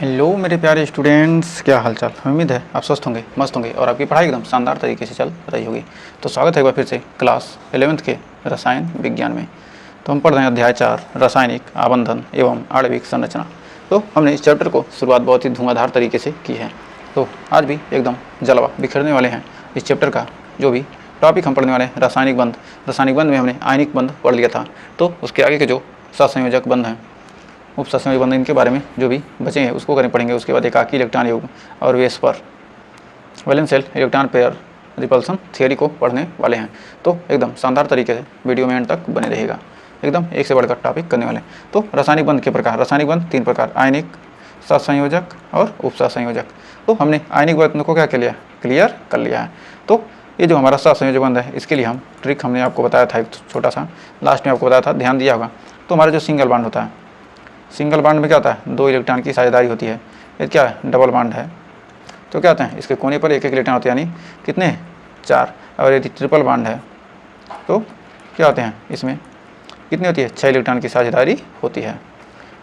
Hello मेरे प्यारे students, क्या हालचाल। उम्मीद है आप स्वस्थ होंगे, मस्त होंगे और आपकी पढ़ाई एकदम शानदार तरीके से चल रही होगी। तो स्वागत है एक बार फिर से क्लास 11th के रसायन विज्ञान में। तो हम पढ़ रहे हैं अध्याय 4 रासायनिक आबंधन एवं आणविक संरचना। तो हमने इस चैप्टर को शुरुआत बहुत ही धुआंधार तरीके से की है। तो आज भी एकदम जलवा बिखरने वाले हैं इस चैप्टर का। जो भी टॉपिक हम पढ़ने वाले हैं रासायनिक बंध में हमने आयनिक बंध पढ़ लिया था। तो उसके आगे के जो सहसंयोजक बंध हैं, उपसंयोजक बंध, इनके बारे में जो भी बचे हैं उसको पढ़ेंगे। उसके बाद एकाकी इलेक्ट्रॉन युग्म और VSEPR valence shell electron pair repulsion theory को पढ़ने वाले हैं। तो एकदम शानदार तरीके से वीडियो में एंड तक बने रहेगा। एकदम एक से बढ़कर टॉपिक करने वाले हैं। तो रासायनिक बंध के प्रकार, रासायनिक बंध 3 प्रकार, आयनिक, सहसंयोजक और उपसंयोजक। तो हमने आयनिक बंध को क्या कर लिया, क्लियर कर लिया है। तो ये जो हमारा सहसंयोजक बंध है, इसके लिए हम ट्रिक हमने आपको बताया था, एक छोटा सा लास्ट में आपको बताया था, ध्यान दिया होगा। तो हमारा जो सिंगल बॉन्ड होता है, सिंगल बॉन्ड में क्या होता है, 2 इलेक्ट्रॉन की साझेदारी होती है। ये क्या है, डबल बॉन्ड है। तो क्या होता है, इसके कोने पर एक इलेक्ट्रॉन होते हैं, यानी कितने, 4। और यदि ट्रिपल बॉन्ड है तो क्या होते हैं, इसमें कितनी होती है, 6 इलेक्ट्रॉन की साझेदारी होती है।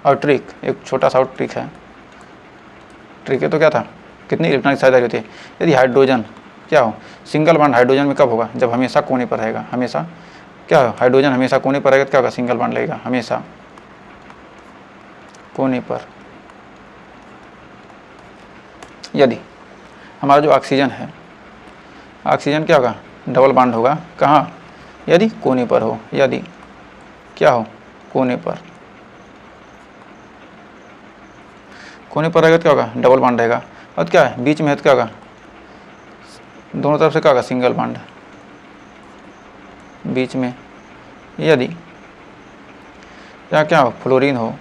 और ट्रिक, एक छोटा सा ट्रिक है, ट्रिक है तो क्या था, कितनी इलेक्ट्रॉन की साझेदारी होती है। यदि हाइड्रोजन क्या हो, सिंगल बॉन्ड हाइड्रोजन में कब होगा, जब हमेशा कोने पर रहेगा। हमेशा क्या हो, हाइड्रोजन हमेशा कोने पर रहेगा तो क्या होगा, सिंगल बॉन्ड लगेगा हमेशा कोने पर। यदि हमारा जो ऑक्सीजन है, ऑक्सीजन क्या होगा, डबल बॉन्ड होगा, कहाँ, यदि कोने पर हो, यदि क्या हो, कोने पर, कोने पर रहेगा तो क्या होगा, डबल बॉन्ड रहेगा। और क्या है, बीच में है तो क्या होगा, दोनों तरफ से क्या होगा, सिंगल बॉन्ड बीच में। यदि क्या हो, फ्लोरीन हो,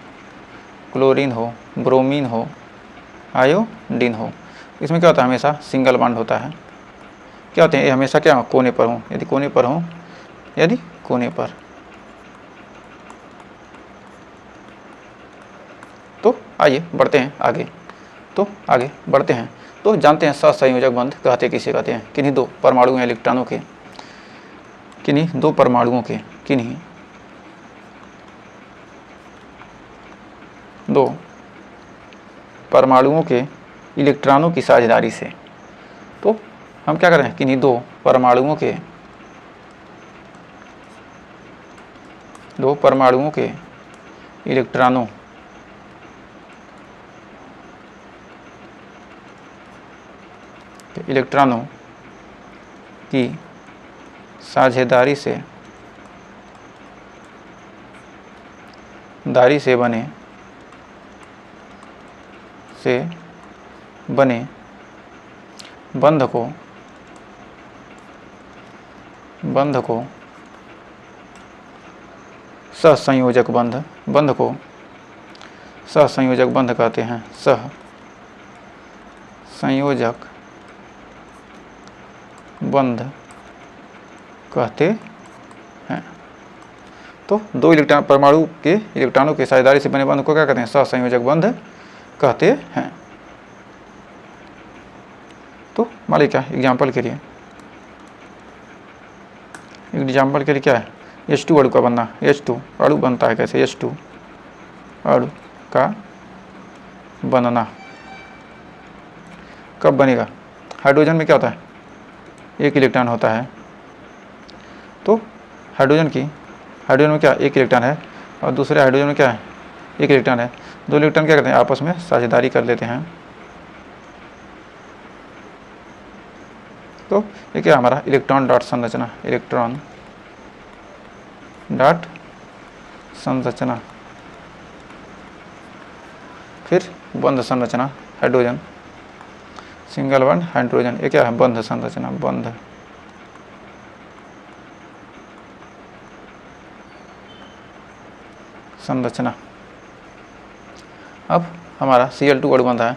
क्लोरीन हो, ब्रोमीन हो, आयोडीन हो, इसमें क्या होता है, हमेशा सिंगल बॉन्ड होता है। क्या होते हैं ये, हमेशा क्या हो, कोने पर हो, यदि कोने पर हो, यदि कोने पर। तो आइए बढ़ते हैं आगे। तो आगे बढ़ते हैं तो जानते हैं सहसंयोजक बंध कहते किसे कहते हैं। किन्हीं 2 परमाणु इलेक्ट्रॉनों के, किन्हीं 2 परमाणुओं के, किन्हीं 2 परमाणुओं के इलेक्ट्रॉनों की साझेदारी से। तो हम क्या करें, किन्हीं 2 परमाणुओं के, 2 परमाणुओं के इलेक्ट्रॉनों की साझेदारी से बने बंध को सहसंयोजक बंध को सहसंयोजक बंध कहते हैं। सहसंयोजक बंध कहते हैं। तो 2 इलेक्ट्रॉन, परमाणु के इलेक्ट्रॉनों की साझेदारी से बने बंध को क्या कहते हैं, सहसंयोजक बंध कहते हैं। तो मान लीजिए क्या, एग्जाम्पल के लिए क्या है, H2 अणु का बनना। H2 अणु बनता है कैसे, H2 अणु का बनना कब बनेगा, हाइड्रोजन में क्या होता है, 1 इलेक्ट्रॉन होता है। तो हाइड्रोजन में क्या, 1 इलेक्ट्रॉन है, और दूसरे हाइड्रोजन में क्या है, 1 इलेक्ट्रॉन है। 2 इलेक्ट्रॉन क्या करते हैं, आपस में साझेदारी कर लेते हैं। तो ये क्या हमारा इलेक्ट्रॉन डॉट संरचना, इलेक्ट्रॉन डॉट संरचना। फिर बंध संरचना, हाइड्रोजन सिंगल बॉन्ड हाइड्रोजन, ये क्या है, बंध संरचना, बंध संरचना। अब हमारा Cl2 अणु बनता है,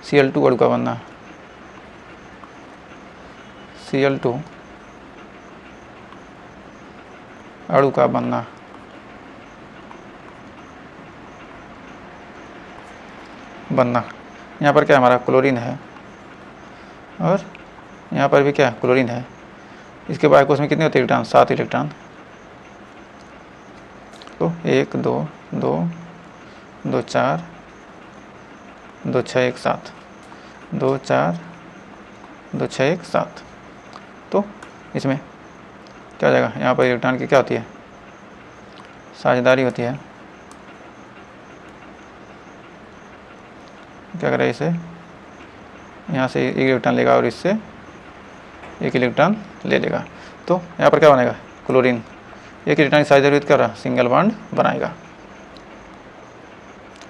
Cl2 अणु का बनना, Cl2 अणु का बनना। यहाँ पर क्या हमारा क्लोरीन है, और यहाँ पर भी क्या क्लोरीन है। इसके बाद कोष में कितने होते हैं इलेक्ट्रॉन, 7 इलेक्ट्रॉन। तो 1 2 2 2 4 2 6 1 7, 2 4 2 6 1 7। तो इसमें क्या हो जाएगा, यहाँ पर इलेक्ट्रॉन की क्या होती है, साझेदारी होती है। क्या करें, इसे यहाँ से एक इलेक्ट्रॉन लेगा और इससे एक इलेक्ट्रॉन ले लेगा। तो यहाँ पर क्या बनेगा, क्लोरीन एक इलेक्ट्रॉन की साझेदारी क्या रहा, सिंगल बॉन्ड बनाएगा।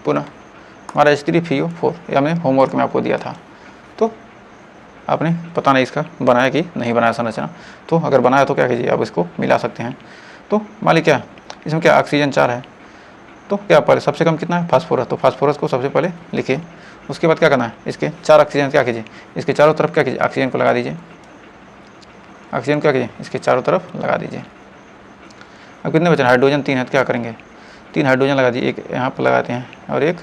पुनः हमारा H3PO4 ये हमने होमवर्क में आपको दिया था, तो आपने पता नहीं इसका बनाया कि नहीं बनाया संरचना। तो अगर बनाया तो क्या कीजिए, आप इसको मिला सकते हैं। तो मान लीजिए क्या इसमें क्या ऑक्सीजन 4 है, तो क्या पहले सबसे कम कितना है, फास्फोरस। तो फास्फोरस को सबसे पहले लिखिए। उसके बाद क्या करना है, इसके 4 ऑक्सीजन क्या कीजिए, इसके चारों तरफ क्या कीजिए, ऑक्सीजन को लगा दीजिए। ऑक्सीजन क्या कीजिए, इसके चारों तरफ लगा दीजिए। अब कितने बचे, हाइड्रोजन 3 है, तो क्या करेंगे, 3 हाइड्रोजन लगा दिए, एक यहाँ पर लगाते हैं और एक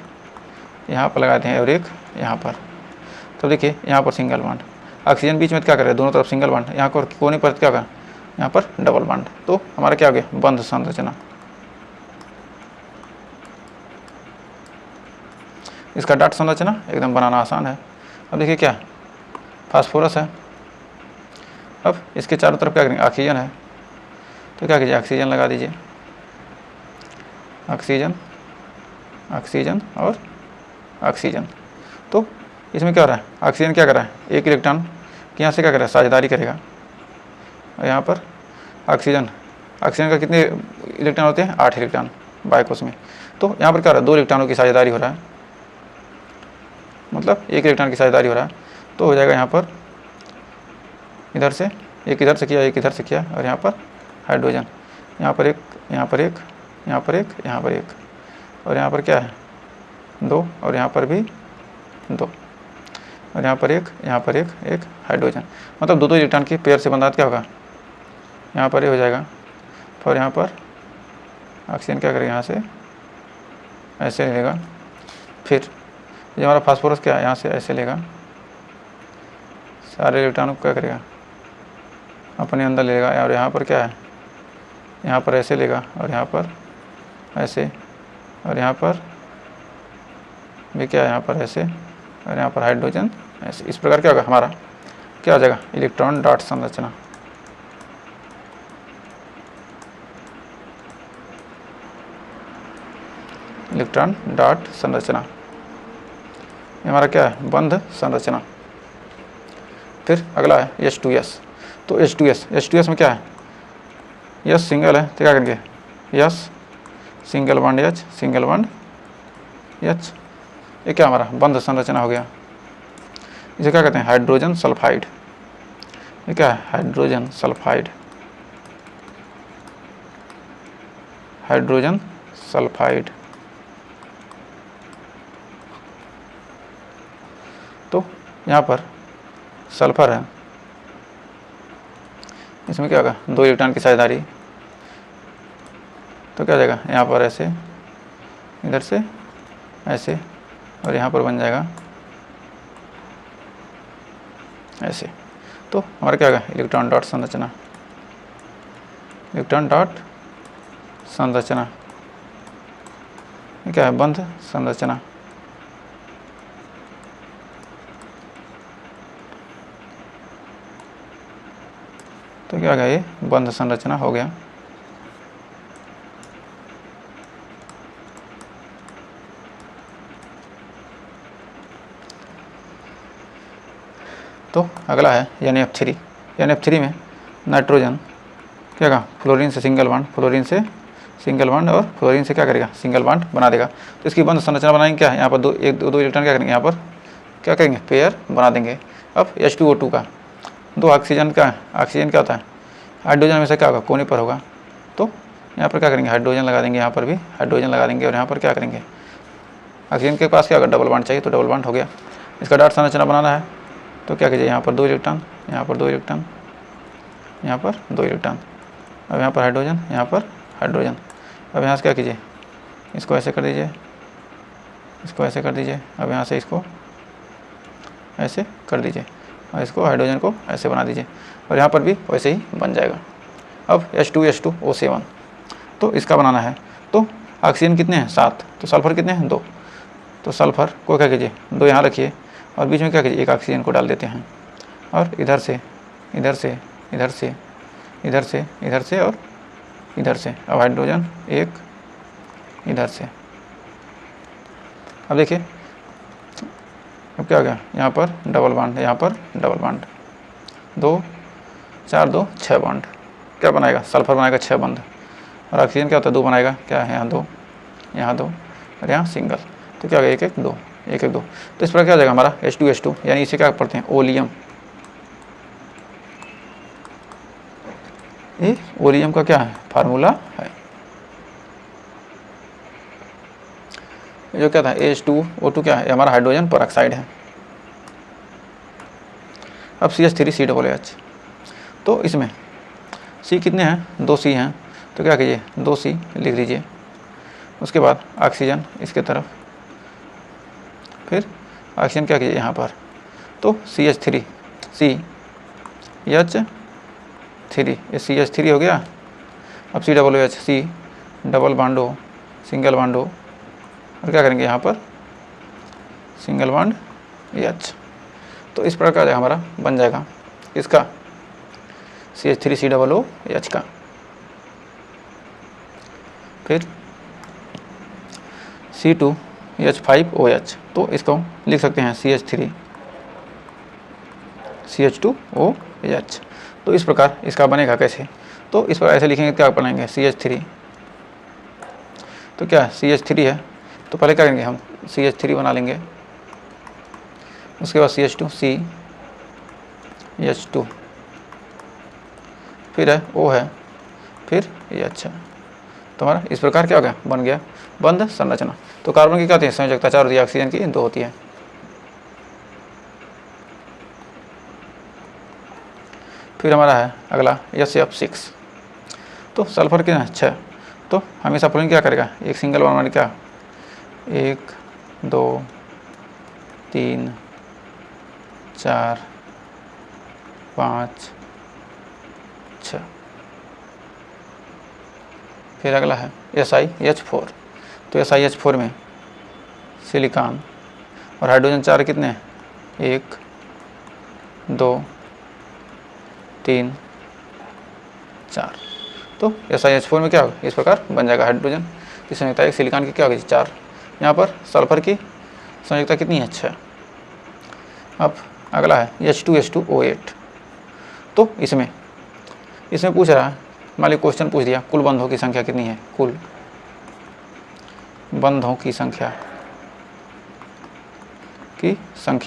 यहाँ पर लगाते हैं और एक यहाँ पर। तो देखिए यहाँ पर सिंगल बॉन्ड, ऑक्सीजन बीच में क्या करे, दोनों तरफ सिंगल बॉन्ड, यहाँ पर कोने पर क्या होगा, यहाँ पर डबल बॉन्ड। तो हमारा क्या हो गया, बंध संरचना। इसका डाट संरचना एकदम बनाना आसान है। अब देखिए क्या फास्फोरस है, अब इसके चारों तरफ क्या करेंगे, ऑक्सीजन है, तो क्या कीजिए, ऑक्सीजन लगा दीजिए। ऑक्सीजन ऑक्सीजन और ऑक्सीजन। तो इसमें क्या हो रहा है, ऑक्सीजन क्या कर रहा है, एक इलेक्ट्रॉन यहाँ से क्या कर रहा है, साझेदारी करेगा। और यहाँ पर ऑक्सीजन का कितने इलेक्ट्रॉन होते हैं, 8 इलेक्ट्रॉन बायकोस में। तो यहाँ पर क्या हो रहा है, 2 इलेक्ट्रॉनों की साझेदारी हो रहा है, मतलब एक इलेक्ट्रॉन की साझेदारी हो रहा है। तो हो जाएगा यहाँ पर इधर से एक, इधर से किया, एक इधर से किया, और यहाँ पर हाइड्रोजन, यहाँ पर एक, यहाँ पर एक, यहाँ पर एक, यहाँ पर एक, और यहाँ पर क्या है 2, और यहाँ पर भी 2, और यहाँ पर एक, यहाँ पर एक हाइड्रोजन। मतलब 2 इलेक्ट्रॉन की पेयर से बंधा क्या होगा, यहाँ पर ये हो जाएगा। और यहाँ पर ऑक्सीजन क्या करेगा, यहाँ से ऐसे लेगा, फिर ये हमारा फास्फोरस क्या है, यहाँ से ऐसे लेगा, सारे इलेक्ट्रॉनों को क्या करेगा, अपने अंदर लेगा। और यहाँ पर क्या है, यहाँ पर ऐसे लेगा, और यहाँ पर ऐसे, और यहाँ पर भी क्या है, यहाँ पर ऐसे, और यहाँ पर हाइड्रोजन ऐसे। इस प्रकार क्या होगा, हमारा क्या हो जाएगा, इलेक्ट्रॉन डॉट संरचना। इलेक्ट्रॉन डॉट संरचना ये हमारा क्या है, बंध संरचना। फिर अगला है H2S। तो H2S में क्या है, S सिंगल है, तो क्या करेंगे, S single bond H, single bond H। ये क्या हमारा बंध संरचना हो गया। इसे क्या कहते हैं, हाइड्रोजन सल्फाइड। ये क्या है, हाइड्रोजन सल्फाइड, हाइड्रोजन सल्फाइड। तो यहाँ पर सल्फर है, इसमें क्या होगा, 2 इलेक्ट्रॉन की साझेदारी। तो क्या हो जाएगा, यहाँ पर ऐसे, इधर से ऐसे, और यहाँ पर बन जाएगा ऐसे। तो हमारा क्या होगा, इलेक्ट्रॉन डॉट संरचना। इलेक्ट्रॉन डॉट संरचना ये क्या है, बंध संरचना। तो क्या हो गया, ये बंध संरचना हो गया। तो अगला है NF3। NF3 में नाइट्रोजन क्या कहा, फ्लोरीन से सिंगल बॉन्ड, फ्लोरीन से सिंगल बॉन्ड, और फ्लोरीन से क्या करेगा, सिंगल बॉन्ड बना देगा। तो इसकी बंध संरचना बनाएंगे क्या, यहाँ पर दो इलेक्ट्रॉन क्या करेंगे, यहाँ पर क्या करेंगे, पेयर बना देंगे। अब H2O2 का 2 ऑक्सीजन का, ऑक्सीजन क्या होता है, हाइड्रोजन में से क्या होगा, कोने पर होगा। तो यहाँ पर क्या करेंगे, हाइड्रोजन लगा देंगे, यहाँ पर भी हाइड्रोजन लगा देंगे, और यहाँ पर क्या करेंगे, ऑक्सीजन के पास क्या होगा, डबल बॉन्ड चाहिए, तो डबल बॉन्ड हो गया। इसका डॉट संरचना बनाना है, तो क्या कीजिए, यहाँ पर 2 इलेक्ट्रॉन, यहाँ पर 2 इलेक्ट्रॉन, यहाँ पर 2 इलेक्ट्रॉन, अब यहाँ पर हाइड्रोजन, यहाँ पर हाइड्रोजन। अब यहाँ से क्या कीजिए, इसको ऐसे कर दीजिए, इसको ऐसे कर दीजिए, अब यहाँ से इसको ऐसे कर दीजिए, और इसको हाइड्रोजन को ऐसे बना दीजिए, और यहाँ पर भी वैसे ही बन जाएगा। अब H2O7 तो इसका बनाना है। तो ऑक्सीजन कितने हैं, 7, तो सल्फर कितने हैं, 2। तो सल्फर को क्या कीजिए 2 यहाँ रखिए और बीच में क्या कीजिए एक ऑक्सीजन को डाल देते हैं और इधर से इधर से इधर से इधर से इधर से और इधर से। अब हाइड्रोजन एक इधर से। अब देखिए अब क्या हो गया, यहाँ पर डबल बॉन्ड, यहाँ पर डबल बॉन्ड, 2 4 2 6 बॉन्ड क्या बनाएगा, सल्फर बनाएगा 6 बॉन्ड। और ऑक्सीजन क्या होता है 2 बनाएगा, क्या है यहाँ 2 यहाँ 2 और यहाँ सिंगल, तो क्या हो गया 1 1 2 1 1 2। तो इस पर क्या हो जाएगा हमारा H2 यानी इसे क्या पढ़ते हैं ओलियम। ये ओलियम का क्या है फार्मूला है। जो क्या था H2O2 क्या है, हमारा हाइड्रोजन परऑक्साइड है। अब CH3COOH, तो इसमें C कितने हैं 2 C हैं, तो क्या कीजिए 2 C लिख लीजिए। उसके बाद ऑक्सीजन इसके तरफ, फिर ऑक्सीजन क्या कीजिए यहाँ पर, तो CH3 ये CH3 हो गया। अब COOH C double bond O single bond O और क्या करेंगे यहाँ पर सिंगल बॉन्ड H। तो इस प्रकार हमारा बन जाएगा इसका CH3COOH का। फिर C2H5OH, तो इसको लिख सकते हैं CH2OH। तो इस प्रकार इसका बनेगा कैसे, तो इस पर ऐसे लिखेंगे क्या बनाएंगे CH3, तो क्या CH3 है तो पहले क्या करेंगे हम CH3 बना लेंगे। उसके बाद CH2 CH2 फिर है O है फिर H है। तो हमारा इस प्रकार क्या हो गया बन गया बंध संरचना। तो कार्बन की क्या होती है संयोजकता 4 होती है, ऑक्सीजन की 2 होती है। फिर हमारा है अगला SF6, तो सल्फर कितना है 6। तो हमेशा फ्लोरीन क्या करेगा एक सिंगल बॉन्ड क्या 1 2 3 4 5 6। फिर अगला है SiH4, तो SiH4 में सिलिकॉन और हाइड्रोजन 4 कितने हैं 1 2 3 4। तो SiH4 में क्या होगा इस प्रकार बन जाएगा हाइड्रोजन की संयोजकता एक, सिलिकॉन की क्या होगी 4। यहाँ पर सल्फर की संयोजकता कितनी है 6। अब अगला है H2SO8, तो इसमें पूछ रहा है मान लीजिए क्वेश्चन पूछ दिया कुल बंधों की संख्या कितनी है, कुल बंधों की संख्या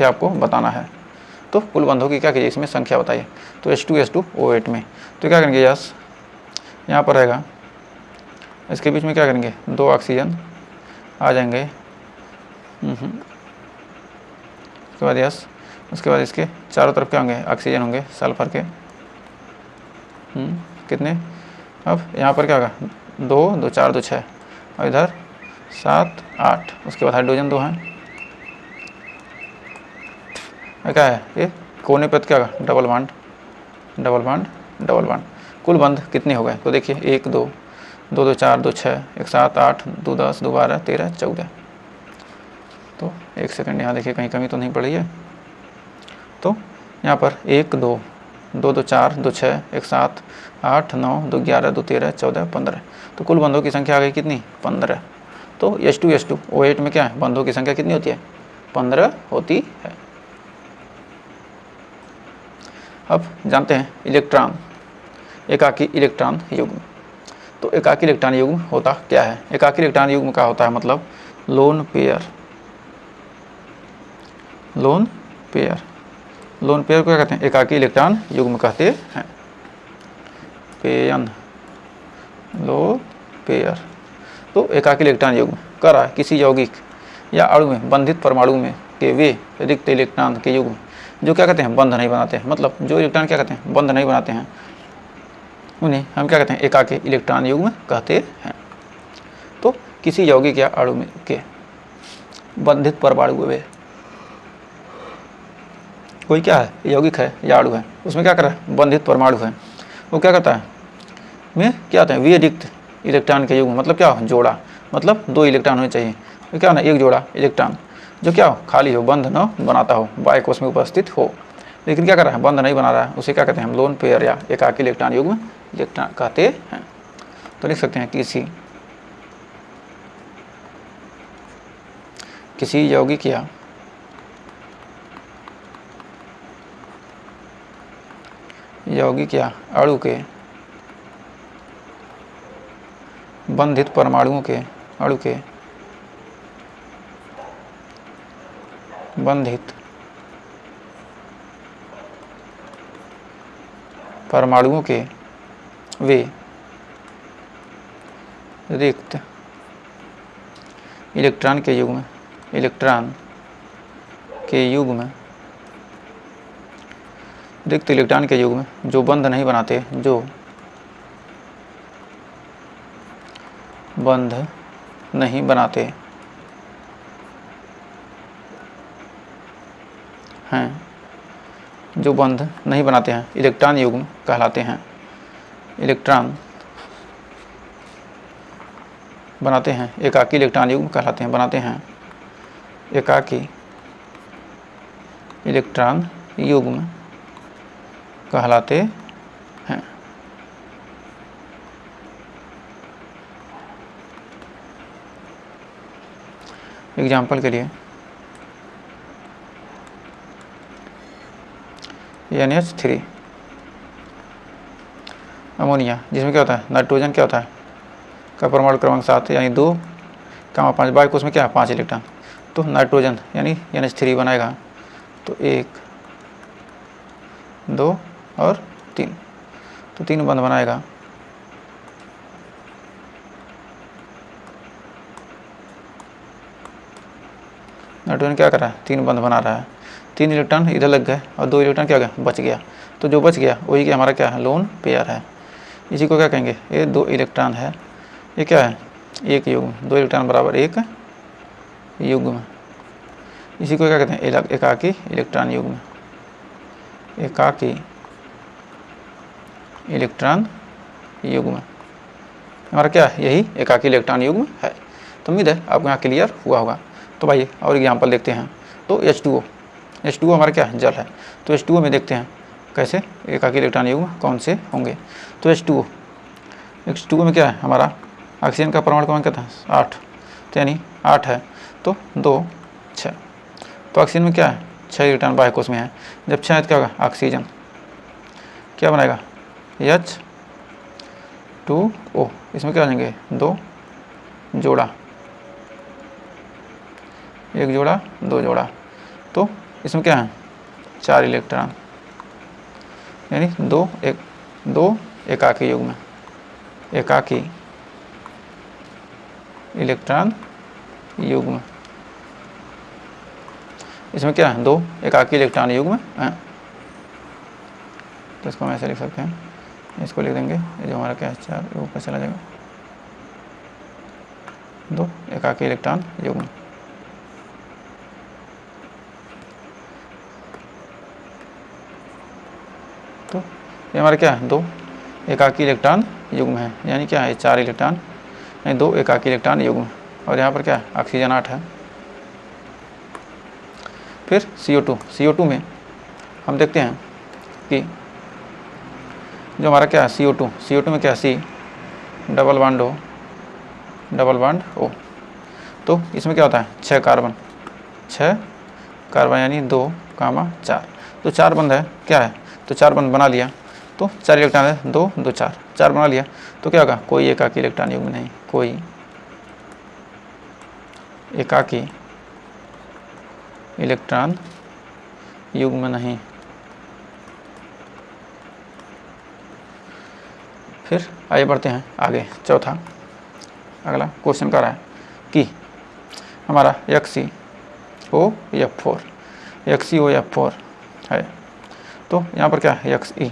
आपको बताना है। तो कुल बंधों की क्या कीजिए इसमें संख्या बताइए। तो H2SO8 में तो क्या करेंगे यस यहाँ पर रहेगा, इसके बीच में क्या करेंगे 2 ऑक्सीजन आ जाएंगे। उसके बाद यस, उसके बाद इसके चारों तरफ क्या होंगे ऑक्सीजन होंगे सल्फर के कितने। अब यहाँ पर क्या होगा 2 2 4 2 6 और इधर 7 8। उसके बाद हाइड्रोजन 2 हैं, क्या है ये कोने पर क्या होगा double bond double bond double bond. कुल बंध कितने हो गए तो देखिए 1 2 2 2 4 2 6 1 7 8 2 10 2 12 13 14। तो एक सेकंड यहाँ देखिए कहीं कमी तो नहीं पड़ी है। तो यहाँ पर 1 2 2 2 4 2 6 1 7 8 9 2 11 2 13 14 15। तो कुल बंधों की संख्या आ गई कितनी 15। तो H2SO8 में क्या है बंधों की संख्या कितनी होती है 15 होती है। अब जानते हैं इलेक्ट्रॉन एकाकी इलेक्ट्रॉन युग्म। तो एकाकी इलेक्ट्रॉन युग्म होता क्या है, एकाकी इलेक्ट्रॉन युग्म का होता है मतलब लोन पेयर। लोन पेयर को क्या कहते हैं एकाकी इलेक्ट्रॉन युग्म कहते हैं। पेयन लो पेयर, तो एकाकी इलेक्ट्रॉन युग्म करा किसी यौगिक या अणु में बंधित परमाणु में के वे रिक्त इलेक्ट्रॉन के युग्म जो क्या कहते हैं बंध नहीं बनाते हैं, मतलब जो इलेक्ट्रॉन क्या कहते हैं बंध नहीं बनाते हैं उन्हें हम क्या कहते हैं एकाकी इलेक्ट्रॉन युग्म कहते हैं। तो किसी यौगिक या अणु में के बंधित परमाणु में कोई क्या है यौगिक है या अणु है उसमें क्या कर रहा है बंधित परमाणु है, वो क्या करता है में क्या होता है वे रिक्त इलेक्ट्रॉन के युग्म, मतलब क्या जोड़ा, मतलब 2 इलेक्ट्रॉन होने चाहिए। तो क्या होना एक जोड़ा इलेक्ट्रॉन जो क्या हो, खाली हो, बंध न बनाता हो, बाह्य कोश में उपस्थित हो। लेकिन क्या कर रहा है, बंध नहीं बना रहा है, उसे क्या कहते हैं हम, लोन पेयर या एकाकी इलेक्ट्रॉन युग्म इलेक्ट्रॉन कहते हैं। तो लिख सकते हैं किसी यौगिक या अणु के बंधित परमाणुओं के बंधित परमाणुओं के वे रिक्त इलेक्ट्रॉन के युग्म रिक्त इलेक्ट्रॉन के युग्म जो बंध नहीं बनाते, हैं, इलेक्ट्रॉन युग्म कहलाते हैं। इलेक्ट्रॉन बनाते हैं, एकाकी इलेक्ट्रॉन युग्म कहलाते हैं, बनाते हैं एकाकी इलेक्ट्रॉन युग्म कहलाते हैं। एग्जाम्पल के लिए NH3 अमोनिया, जिसमें क्या होता है, नाइट्रोजन क्या होता है का परमाणु क्रमांक 7 यानी 2,5, बाह्य कोश में क्या है 5 इलेक्ट्रॉन। तो नाइट्रोजन यानी NH3 बनाएगा तो 1, 2 और 3, तो 3 बंध बनाएगा। नाइट्रोजन क्या कर रहा है, 3 बंध बना रहा है, 3 इलेक्ट्रॉन इधर लग गए और 2 इलेक्ट्रॉन क्या हो गया, बच गया। तो जो बच गया वही क्या हमारा क्या है, लोन पेयर है। इसी को क्या कहेंगे, ये 2 इलेक्ट्रॉन है, ये क्या है, एक युग्म, 2 इलेक्ट्रॉन बराबर एक युग्म। इसी को क्या कहते हैं, एकाकी इलेक्ट्रॉन युग्म, एकाकी इलेक्ट्रॉन युग्म हमारा क्या है, यही एकाकी इलेक्ट्रॉन युग्म है। तो उम्मीद है आपको यहाँ क्लियर हुआ होगा। तो भाई और एग्जाम्पल देखते हैं। तो H2O हमारा क्या है, जल है। तो H2O में देखते हैं कैसे एकाकी इलेक्ट्रॉन युग्म कौन से होंगे। तो H2O में क्या है, हमारा ऑक्सीजन का परमाणु क्रमांक क्या था 8, तो यानी 8 है, तो 2, 6। तो ऑक्सीजन में क्या है 6 इलेक्ट्रॉन बाह्य कोश में है। जब 6 है तो क्या होगा, ऑक्सीजन क्या बनाएगा H2O, इसमें क्या हो जाएंगे 2 जोड़ा, 1 जोड़ा 2 जोड़ा, तो इसमें क्या है 4 इलेक्ट्रॉन यानी 2 एकाकी युग्म, एकाकी इलेक्ट्रॉन युग्म। इसमें क्या है 2 एकाकी इलेक्ट्रॉन युग्म हैं। तो इसको हम ऐसे लिख सकते हैं, इसको लिख देंगे, ये जो हमारा क्या है 4 ऊपर चला जाएगा, 2 एकाकी इलेक्ट्रॉन युग्म। तो ये हमारा क्या है 2 एकाकी इलेक्ट्रॉन युग्म है, यानी क्या है 4 इलेक्ट्रॉन यानी 2 एकाकी इलेक्ट्रॉन युग्म। और यहाँ पर क्या है ऑक्सीजन 8 है। फिर CO2 में हम देखते हैं कि जो हमारा क्या है CO2 में क्या है C डबल बॉन्ड O। तो इसमें क्या होता है 6 कार्बन यानी 2, 4। तो 4 बंद है क्या है, तो 4 बंद बना लिया, तो 4 इलेक्ट्रॉन है 2, 2, 4 बना लिया, तो क्या होगा कोई एकाकी इलेक्ट्रॉन युग्म नहीं, कोई एकाकी इलेक्ट्रॉन युग्म नहीं। फिर आइए बढ़ते हैं आगे। चौथा अगला क्वेश्चन कर रहा है कि हमारा XeO4 है। तो यहाँ पर क्या है Xe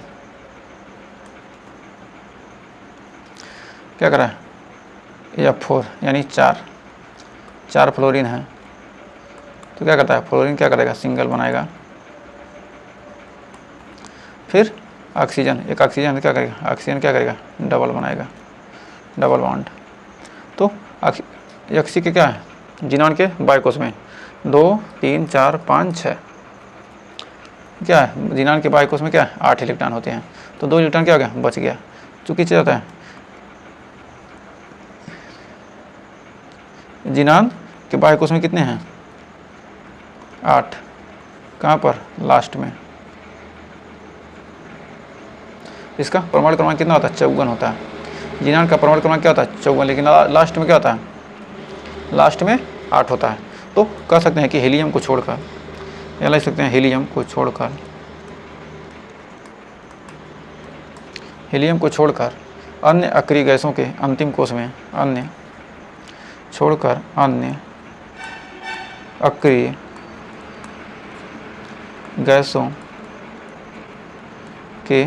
क्या कर रहा है F4 यानी 4 फ्लोरीन है। तो क्या करता है फ्लोरीन क्या करेगा सिंगल बनाएगा। फिर ऑक्सीजन, एक ऑक्सीजन क्या करेगा डबल बनाएगा, डबल बॉन्ड। तो Xe के क्या है जिनॉन के बाह्य कोश में, 2 3 4 5 6, क्या है जिनान के बाह्य कोश में क्या है 8 इलेक्ट्रॉन होते हैं, तो 2 इलेक्ट्रॉन क्या हो गया बच गया। चूंकि क्या होता है जिनान के बाह्य कोश में कितने हैं 8, कहाँ पर लास्ट में। इसका परमाणु क्रमांक कितना होता है 54 होता है। जिनान का परमाणु क्रमांक क्या होता है 54, लेकिन लास्ट में क्या होता है लास्ट में 8 होता है। तो कह सकते हैं कि हीलियम को छोड़कर, या लिख सकते हैं हीलियम को छोड़कर अन्य अक्रिय गैसों के अंतिम कोश में, अन्य अक्रिय गैसों के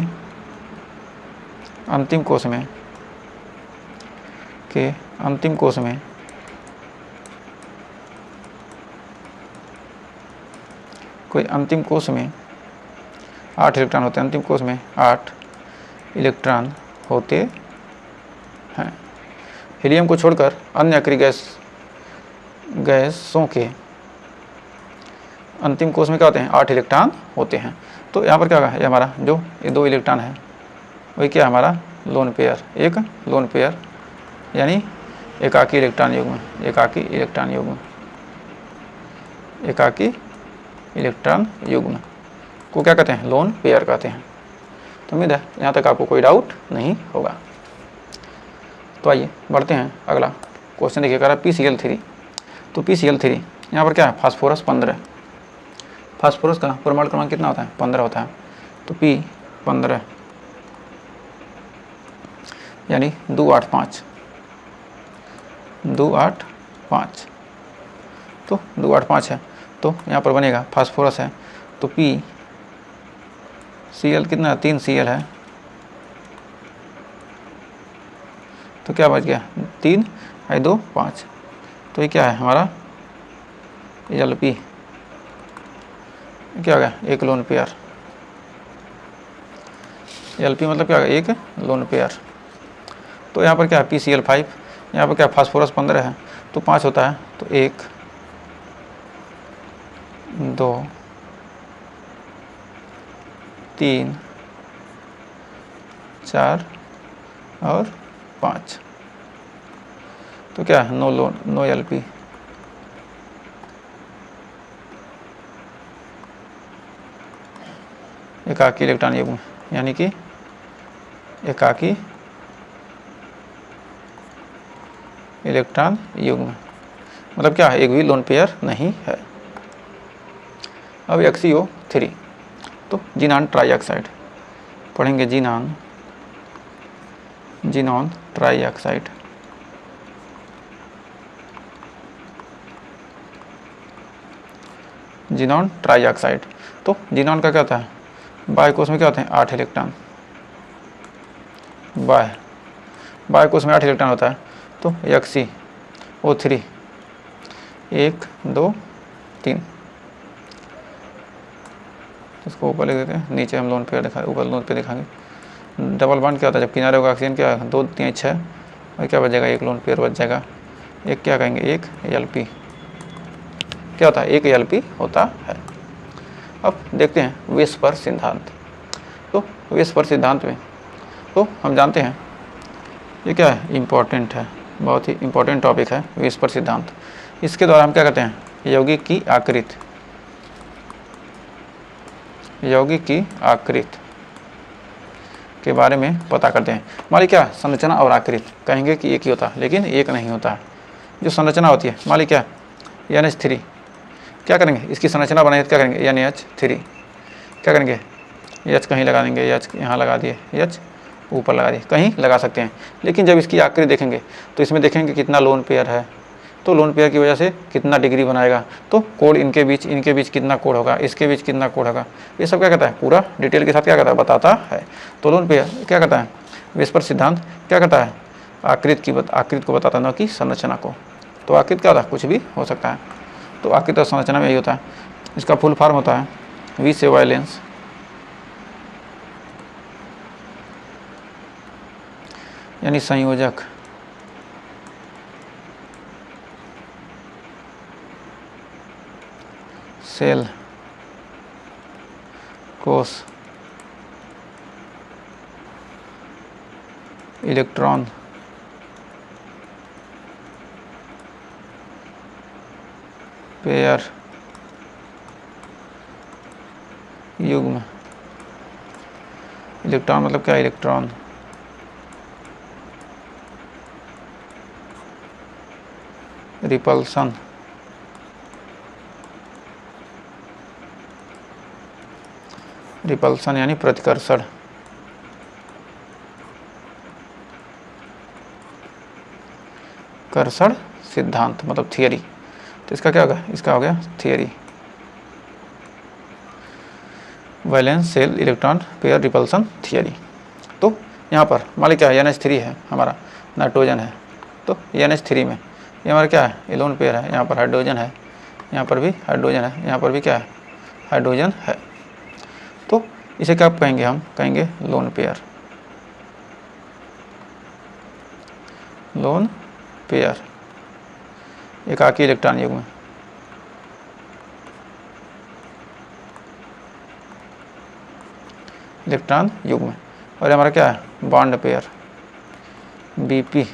अंतिम कोश में कोई अंतिम कोश में 8 इलेक्ट्रॉन होते हैं, अंतिम कोश में 8 इलेक्ट्रॉन होते हैं। हीलियम को छोड़कर अन्य अक्रिय गैसों के अंतिम कोश में क्या होते हैं 8 इलेक्ट्रॉन होते हैं। तो यहाँ पर क्या होगा, ये हमारा जो ये 2 इलेक्ट्रॉन है वही क्या है हमारा लोन पेयर, एक लोन पेयर यानी एकाकी इलेक्ट्रॉन युग्म, एकाकी इलेक्ट्रॉन युग्म को क्या कहते हैं लोन पेयर कहते हैं। तो उम्मीद है यहाँ तक आपको कोई डाउट नहीं होगा। तो आइए बढ़ते हैं, अगला क्वेश्चन देखिए, कह रहा है PCl3। तो PCl3 यहाँ पर क्या है फास्फोरस 15, फास्फोरस का परमाणु क्रमांक कितना होता है 15 होता है। तो P15 यानी 285, तो 285 है, तो यहाँ पर बनेगा फास्फोरस है तो PCl कितना 3 Cl है, तो क्या बच गया 3 है 2 5, तो ये क्या है हमारा Lp, क्या हो गया एक लोन पेयर। Lp मतलब क्या होगा एक लोन पेयर। तो यहाँ पर क्या है PCl5, यहाँ पर क्या फास्फोरस 15 है तो 5 होता है, तो 1 2 3 4 और 5, तो क्या है नो Lp। एकाकी इलेक्ट्रॉन युग्म यानी कि एकाकी इलेक्ट्रॉन युग्म मतलब क्या है एक भी लोन पेयर नहीं है। अब XeO3, तो जिनान ट्राईऑक्साइड पढ़ेंगे, जिनान ट्राईऑक्साइड। जिनॉन ट्राईऑक्साइड, तो जिनॉन का क्या होता है बाह्य कोश में क्या होते हैं 8 इलेक्ट्रॉन, बाह्य कोश में 8 इलेक्ट्रॉन होता है। तो XeO3 1 2 3, इसको ऊपर लिख देते हैं, नीचे हम लोन पेयर दिखा, ऊपर लोन पेयर दिखाएंगे। डबल बॉन्ड क्या होता है जब किनारे होगा ऑक्सीजन क्या 2 3 6, और क्या बच जाएगा एक लोन पेयर बच जाएगा, एक क्या कहेंगे एक Lp, क्या होता है एक Lp होता है। अब देखते हैं वेस्पर सिद्धांत। तो वेस्पर सिद्धांत में तो हम जानते हैं ये क्या है इम्पोर्टेंट है, बहुत ही इम्पोर्टेंट टॉपिक है वेस्पर सिद्धांत। इसके द्वारा हम क्या कहते हैं यौगिक की आकृति के बारे में पता करते हैं। मान ली क्या संरचना और आकृति कहेंगे कि एक ही होता है, लेकिन एक नहीं होता है। जो संरचना होती है मान ली क्या NH3, क्या करेंगे इसकी संरचना बनाएंगे, क्या करेंगे NH3, क्या करेंगे H कहीं लगा देंगे, H यहाँ लगा दिए, H ऊपर लगा दिए, कहीं लगा सकते हैं। लेकिन जब इसकी आकृति देखेंगे तो इसमें देखेंगे कितना लोन पेयर है, तो लोन पेयर की वजह से कितना डिग्री बनाएगा, तो कोड इनके बीच कितना कोड होगा, इसके बीच कितना कोड होगा, ये सब क्या कहता है पूरा डिटेल के साथ क्या कहता है बताता है। तो लोन पेयर क्या कहता है वेस्पर सिद्धांत क्या कहता है आकृति को बताता है, न कि संरचना को। तो आकृति क्या होता है कुछ भी हो सकता है, तो आकृति और संरचना में यही होता है। इसका फुल फॉर्म होता है वी से वायलेंस, यानी संयोजक, सेल कोश इलेक्ट्रॉन पेयर युग्म। इलेक्ट्रॉन मतलब क्या? इलेक्ट्रॉन रिपल्सन रिपल्सन यानी प्रतिकर्षण। कर्षण सिद्धांत मतलब थियरी। तो इसका क्या होगा? इसका हो गया theory. Valence shell electron pair repulsion theory. तो यहाँ पर मान ली क्या है, NH3 है हमारा, नाइट्रोजन है। तो NH3 में ये हमारा क्या है? एलोन पेयर है। यहाँ पर हाइड्रोजन है, यहाँ पर भी हाइड्रोजन है, यहाँ पर भी क्या है? हाइड्रोजन है। तो इसे क्या कहेंगे? हम कहेंगे लोन पेयर। लोन पेयर एकाकी इलेक्ट्रॉन युग्म। इलेक्ट्रॉन युग्म। और हमारा क्या है? बॉन्ड पेयर BP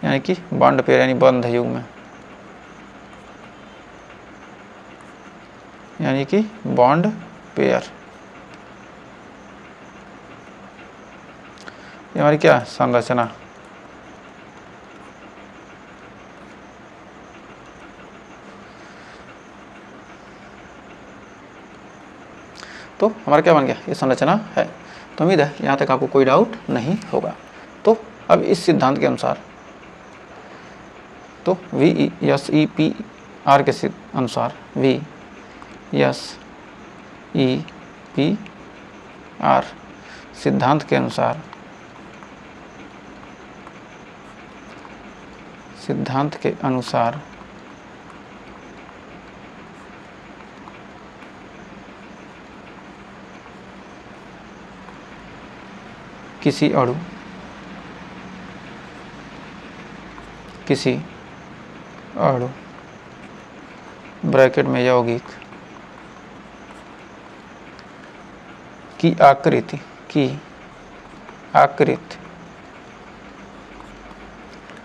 यानी कि बॉन्ड पेयर यानी बंध युग्म, यानी कि बॉन्ड पेयर। ये हमारी क्या संरचना। तो हमारा क्या बन गया? ये संरचना है। तो उम्मीद है यहाँ तक आपको कोई डाउट नहीं होगा। तो अब इस सिद्धांत के अनुसार तो VSEPR के अनुसार VSEPR सिद्धांत के अनुसार किसी अणु ब्रैकेट में यौगिक की आकृति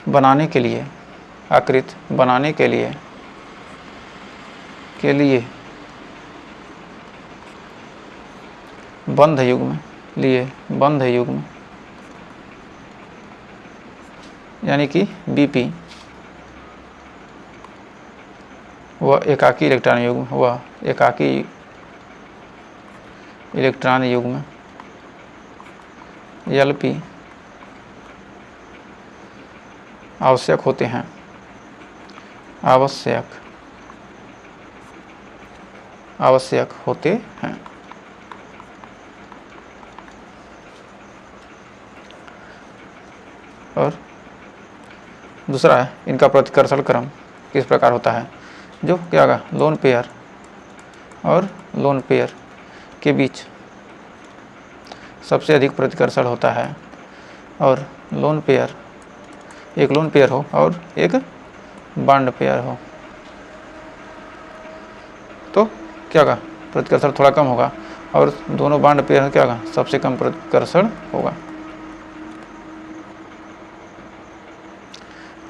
बनाने के लिए बंध युग्म यानी कि BP वह एकाकी इलेक्ट्रॉन युग्म LP आवश्यक होते हैं और दूसरा है इनका प्रतिकर्षण क्रम किस प्रकार होता है। जो क्या होगा? लोन पेयर और लोन पेयर के बीच सबसे अधिक प्रतिकर्षण होता है, और एक लोन पेयर हो और एक बॉन्ड पेयर हो तो क्या होगा? प्रतिकर्षण थोड़ा कम होगा, और दोनों बॉन्ड पेयर क्या होगा? सबसे कम प्रतिकर्षण होगा।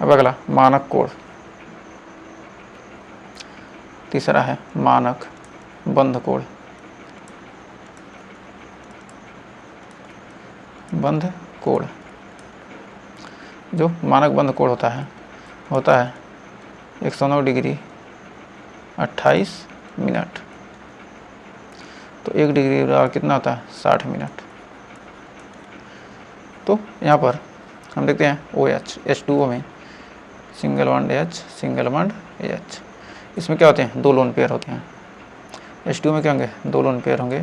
अब अगला मानक कोण। तीसरा है मानक बंध कोण। जो मानक बंध कोण होता है 109 डिग्री 28 मिनट। तो 1 डिग्री बराबर कितना होता है? 60 मिनट। तो यहाँ पर हम देखते हैं OH H2O में सिंगल बॉन्ड H। इसमें क्या होते हैं? 2 लोन पेयर होते हैं। H2O में क्या होंगे? 2 लोन पेयर होंगे।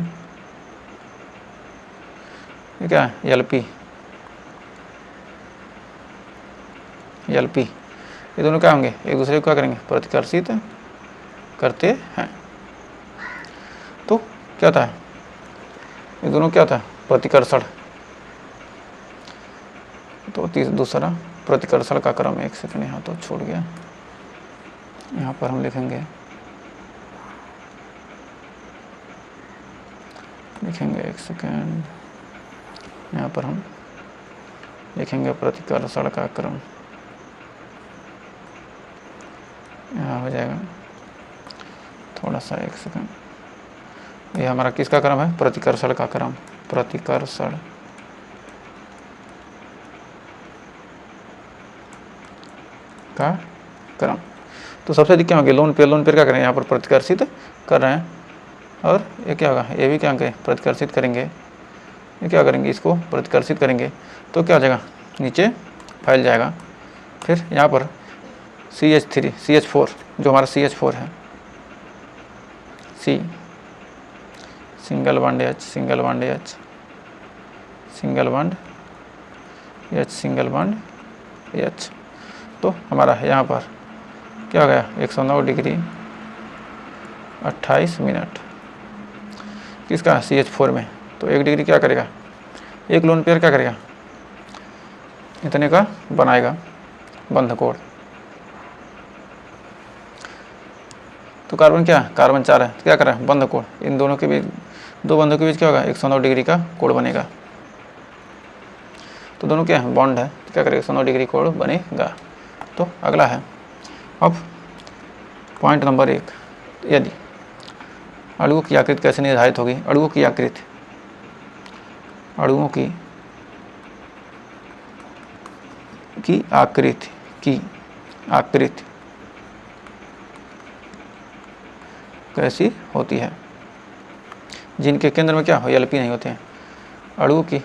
ये क्या है? LP। ये दोनों क्या होंगे? एक दूसरे को क्या करेंगे? प्रतिकर्षित करते हैं। तो क्या होता है? ये दोनों क्या होता है? प्रतिकर्षण। तो दूसरा प्रतिकर्षण का क्रम, एक सेकंड यहाँ तो छूट गया, यहाँ पर हम लिखेंगे लिखेंगे, एक सेकेंड, यहाँ पर हम लिखेंगे प्रतिकर्षण का क्रम, यहाँ हो जाएगा, थोड़ा सा एक सेकेंड, ये हमारा किसका क्रम है? प्रतिकर्षण का क्रम, प्रतिकर्षण का क्रम। तो सबसे अधिक क्या होंगे? लोन पेयर क्या करेंगे? यहाँ पर प्रतिकर्षित कर रहे हैं, और ये क्या होगा? ये भी क्या होंगे? प्रतिकर्षित करेंगे। ये क्या करेंगे? इसको प्रतिकर्षित करेंगे, तो क्या हो जाएगा? नीचे फैल जाएगा। फिर यहाँ पर CH4 जो हमारा CH4 है, C single bond H, single bond H, single bond H, single bond H। तो हमारा यहाँ पर क्या हो गया? 109 डिग्री 28 मिनट किसका? CH4 में। तो 1 डिग्री क्या करेगा? एक लोन पेयर क्या करेगा? इतने का बनाएगा बंध कोण। तो कार्बन क्या? कार्बन 4 है, तो क्या कर रहा है? बंध कोण। इन दोनों के बीच, दो बंधों के बीच क्या होगा? 109 डिग्री का कोण बनेगा। तो दोनों क्या है? बॉन्ड है, तो क्या करेगा? 109 डिग्री कोण बनेगा। तो अगला है अब पॉइंट नंबर 1, यदि अणुओं की आकृति कैसे निर्धारित होगी? अणुओं की आकृति, अणुओं की आकृति कैसी होती है? जिनके केंद्र में क्या हो? एलपी नहीं होते हैं।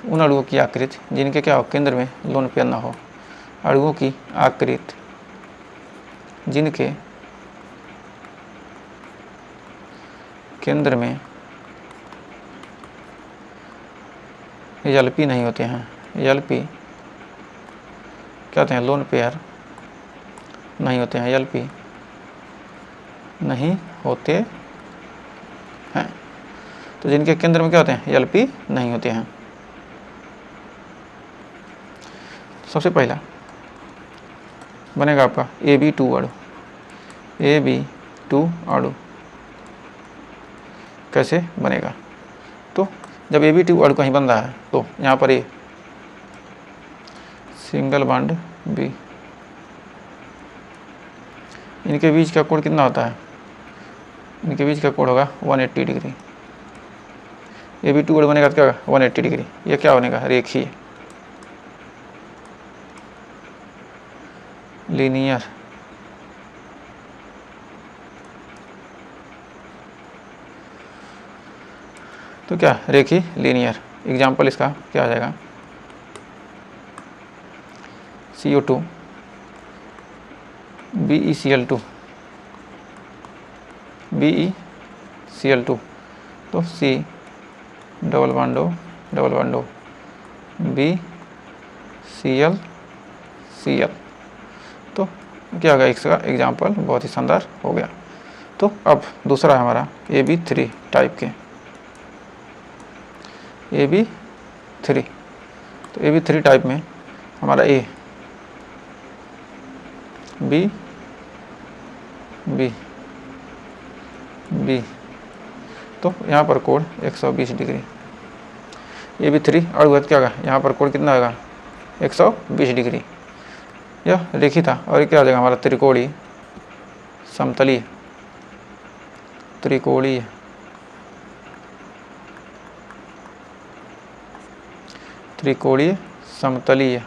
उन अणुओं की आकृति जिनके क्या हो? केंद्र में लोन पेयर न हो। अणुओं की आकृति जिनके केंद्र में एलपी नहीं होते हैं। एलपी क्या होते हैं? लोन पेयर नहीं होते हैं। एलपी नहीं होते हैं। तो जिनके केंद्र में क्या होते हैं? एलपी नहीं होते हैं। सबसे पहला बनेगा आपका AB2 अणु। AB2 अणु कैसे बनेगा? तो जब AB2 अणु कहीं बन रहा है, तो यहाँ पर A सिंगल बॉन्ड B, इनके बीच का कोण कितना होता है? इनके बीच का कोण होगा 180 डिग्री। AB2 अणु बनेगा तो क्या होगा? 180 डिग्री। ये क्या बनेगा? रेखीय, लीनियर, तो क्या? रेखीय, लीनियर। एग्जाम्पल इसका क्या आ जाएगा? CO2 BeCl2, BeCl2, तो C double bond O BCl, तो क्या होगा? इसका एग्जाम्पल बहुत ही शानदार हो गया। तो अब दूसरा है हमारा AB3 टाइप के, AB3। तो AB3 टाइप में हमारा A B तो यहाँ पर कोण 120 डिग्री। AB3 अणु है, क्या होगा? यहाँ पर कोण कितना होगा? 120 डिग्री। यह रेखी था, और ये क्या हो जाएगा? हमारा त्रिकोणीय समतलीय, त्रिकोणीय समतलीय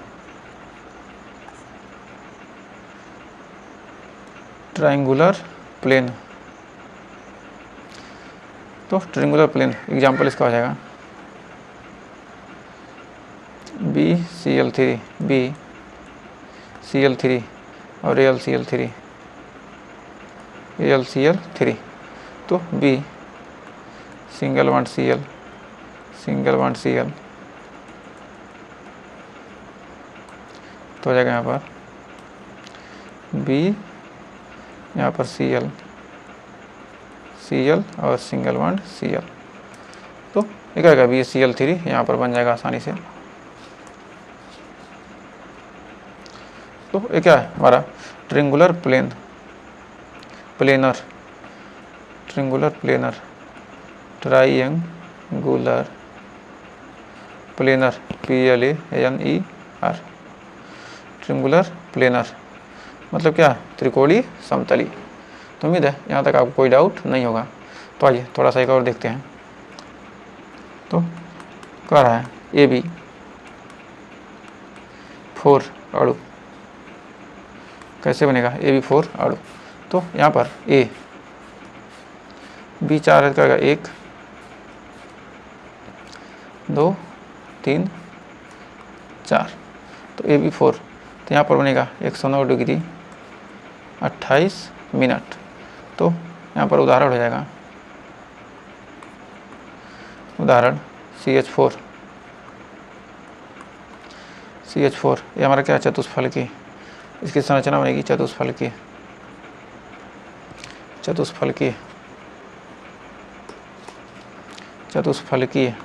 ट्रायंगुलर प्लेन। तो ट्रायंगुलर प्लेन एग्जाम्पल इसका हो जाएगा BCl3 और AlCl3। तो B सिंगल बॉन्ड Cl, तो हो जाएगा यहाँ पर B, यहाँ पर Cl और सिंगल बॉन्ड Cl। तो ये क्या होगा? BCl3 यहाँ पर बन जाएगा आसानी से। तो ये क्या है? हमारा triangular planar, triangular planar, triangular triangular planar, PLANER, triangular planar मतलब क्या, त्रिकोणीय समतली। तो उम्मीद है यहाँ तक आपको कोई डाउट नहीं होगा। तो आइए थोड़ा सा एक और देखते हैं। तो कह रहा है AB 4 अणु कैसे बनेगा, AB 4 अणु। तो यहाँ पर A B 4 है, करेगा 1 2 3 4, तो AB 4, तो यहाँ पर बनेगा 109 डिग्री 28 मिनट। तो यहाँ पर उदाहरण हो जाएगा, उदाहरण CH4, ये हमारा क्या, चतुष्फलकीय, इसकी संरचना बनेगी चतुष्फलकीय, चतुष्फलकीय, चतुष्फलकीय,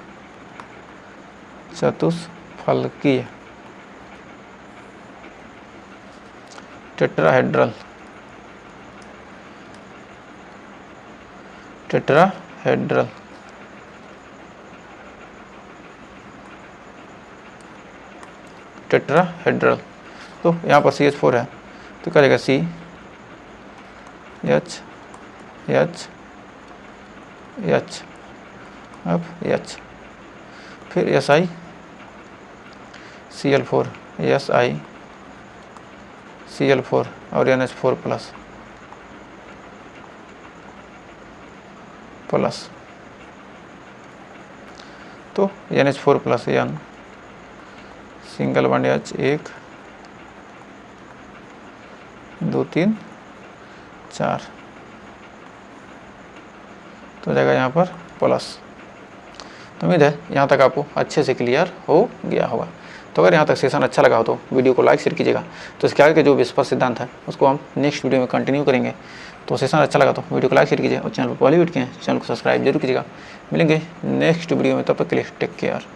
चतुष्फलकीय, टेट्राहेड्रल, टेट्राहेड्रल, टेट्राहेड्रल। तो यहाँ पर CH4 है, तो क्या रहेगा CH H H, अब H, फिर Si Cl4, Si Cl4 और NH4 प्लस प्लस, तो NH4 plus N single bond H 1 2 3 4, तो हो जाएगा यहाँ पर प्लस। तो उम्मीद है यहाँ तक आपको अच्छे से क्लियर हो गया होगा। तो अगर यहाँ तक सेशन अच्छा लगा हो तो वीडियो को लाइक शेयर कीजिएगा। तो इसके आगे के जो विस्पष्ट सिद्धांत है उसको हम नेक्स्ट वीडियो में कंटिन्यू करेंगे। तो सेशन अच्छा लगा तो वीडियो को लाइक शेयर कीजिए और चैनल पर पहले वीडियो किए हैं चैनल को सब्सक्राइब जरूर कीजिएगा। मिलेंगे नेक्स्ट वीडियो में, तब तक के लिए टेक केयर।